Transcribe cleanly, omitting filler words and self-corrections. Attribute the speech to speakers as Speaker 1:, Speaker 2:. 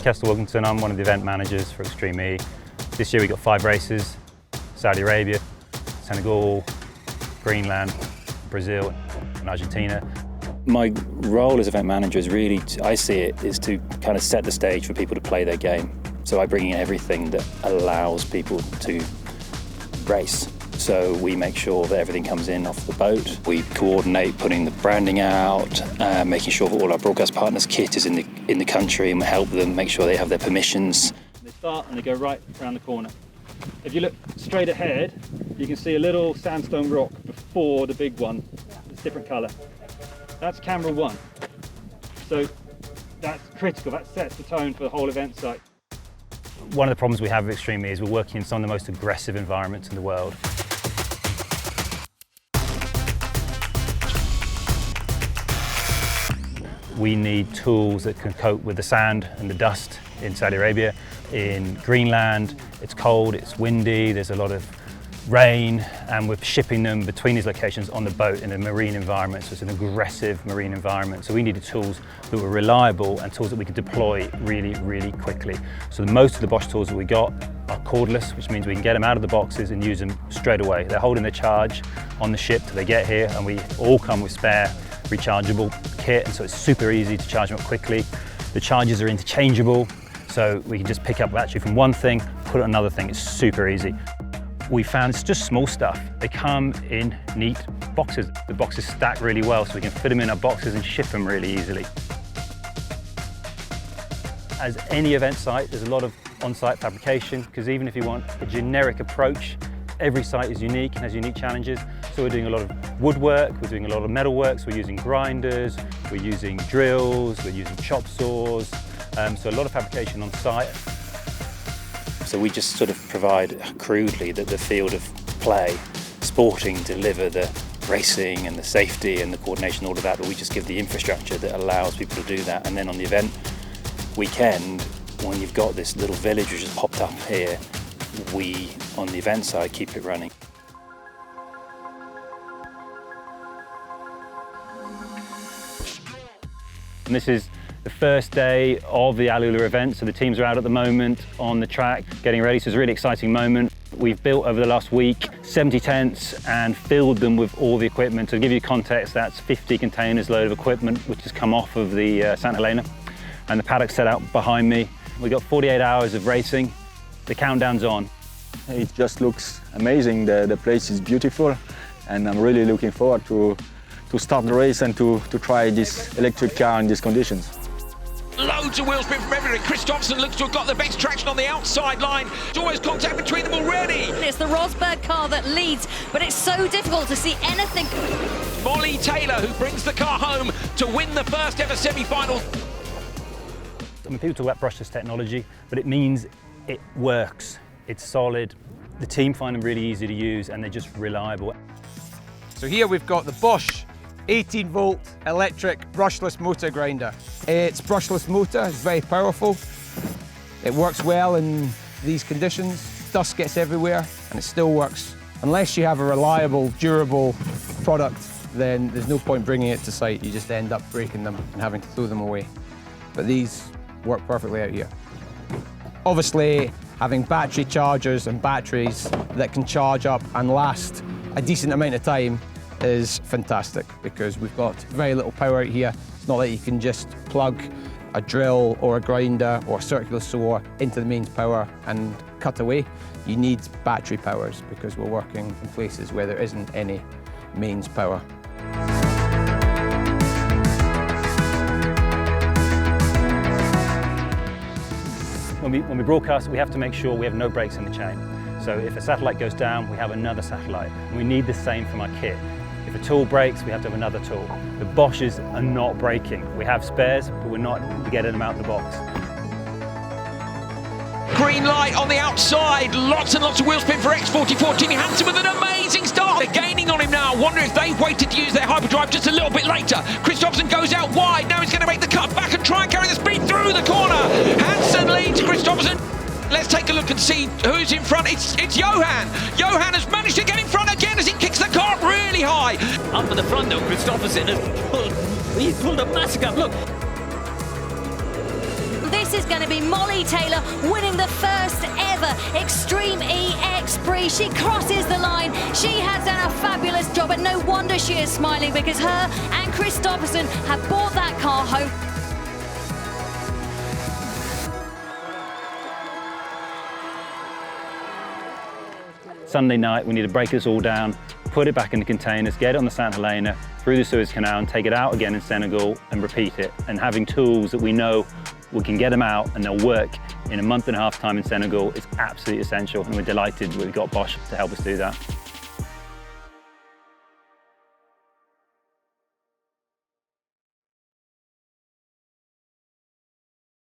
Speaker 1: Kester Wilkinson. I'm one of the event managers for Extreme E. This year we got 5 races: Saudi Arabia, Senegal, Greenland, Brazil and Argentina. My role as event manager is really, I see it, is to kind of set the stage for people to play their game. So I bring in everything that allows people to race. So we make sure that everything comes in off the boat. We coordinate putting the branding out, making sure that all our broadcast partners' kit is in the country, and we help them make sure they have their permissions.
Speaker 2: They start and they go right around the corner. If you look straight ahead, you can see a little sandstone rock before the big one. It's different colour. That's camera 1. So that's critical. That sets the tone for the whole event site. One of the problems we have with Extreme E is we're working in some of the most aggressive environments in the world. We need tools that can cope with the sand and the dust in Saudi Arabia. In Greenland, it's cold, it's windy, there's a lot of rain, and we're shipping them between these locations on the boat in a marine environment, so it's an aggressive marine environment. So we needed tools that were reliable and tools that we could deploy really, really quickly. So most of the Bosch tools that we got are cordless, which means we can get them out of the boxes and use them straight away. They're holding their charge on the ship till they get here, and we all come with spare rechargeable kit, and so it's super easy to charge them up quickly. The chargers are interchangeable, so we can just pick up a battery from one thing, put it on another thing. It's super easy. We found it's just small stuff. They come in neat boxes. The boxes stack really well, so we can fit them in our boxes and ship them really easily. As any event site, there's a lot of on-site fabrication, because even if you want a generic approach, every site is unique and has unique challenges. So we're doing a lot of woodwork, we're doing a lot of metal work, so we're using grinders, we're using drills, we're using chop saws, so a lot of fabrication on site. So we just sort of provide crudely the field of play, sporting, deliver the racing and the safety and the coordination, all of that, but we just give the infrastructure that allows people to do that. And then on the event weekend, when you've got this little village which has popped up here, we, on the event side, keep it running. And this is the first day of the Alula event, so the teams are out at the moment on the track getting ready, so it's a really exciting moment. We've built over the last week 70 tents and filled them with all the equipment. To give you context, that's 50 containers load of equipment which has come off of the Santa Helena, and the paddock's set out behind me. We've got 48 hours of racing. The countdown's on.
Speaker 3: It just looks amazing. The place is beautiful, and I'm really looking forward to start the race and to try this electric car in these conditions.
Speaker 4: Loads of wheel spin from everywhere. Christopherson looks to have got the best traction on the outside line. There's always contact between them already.
Speaker 5: It's the Rosberg car that leads, but it's so difficult to see anything.
Speaker 4: Molly Taylor, who brings the car home to win the first ever semi-final.
Speaker 1: I mean, people talk about brushless technology, but it means it works. It's solid. The team find them really easy to use, and they're just reliable.
Speaker 6: So here we've got the Bosch 18-volt electric brushless motor grinder. It's brushless motor, it's very powerful. It works well in these conditions. Dust gets everywhere and it still works. Unless you have a reliable, durable product, then there's no point bringing it to site. You just end up breaking them and having to throw them away. But these work perfectly out here. Obviously, having battery chargers and batteries that can charge up and last a decent amount of time is fantastic, because we've got very little power out here. It's not like you can just plug a drill or a grinder or a circular saw into the mains power and cut away. You need battery powers, because we're working in places where there isn't any mains power.
Speaker 1: When we broadcast, we have to make sure we have no breaks in the chain. So if a satellite goes down, we have another satellite. And we need the same from our kit. If a tool breaks, we have to have another tool. The Bosches are not breaking. We have spares, but we're not getting them out of the box.
Speaker 4: Green light on the outside, lots and lots of wheel spin for X44. Timmy Hansen with an amazing start. They're gaining on him now. Wonder if they've waited to use their hyperdrive just a little bit later. Christopherson goes out wide. Now he's going to make the cut back and try and carry the speed through the corner. Hansen leads Christopherson. Let's take a look and see who's in front. It's Johan. Johan has managed to get in front again as he kicks the car really high.
Speaker 7: Up at the front though, Christopherson has pulled a massive gap. Look.
Speaker 5: This is going to be Molly Taylor winning the first ever Extreme EX Prix. She crosses the line. She has done a fabulous job, and no wonder she is smiling, because her and Christopherson have brought that car home.
Speaker 2: Sunday night, we need to break this all down, put it back in the containers, get it on the St. Helena, through the Suez Canal, and take it out again in Senegal and repeat it. And having tools that we know we can get them out and they'll work in a month and a half time in Senegal is absolutely essential, and we're delighted we've got Bosch to help us do that.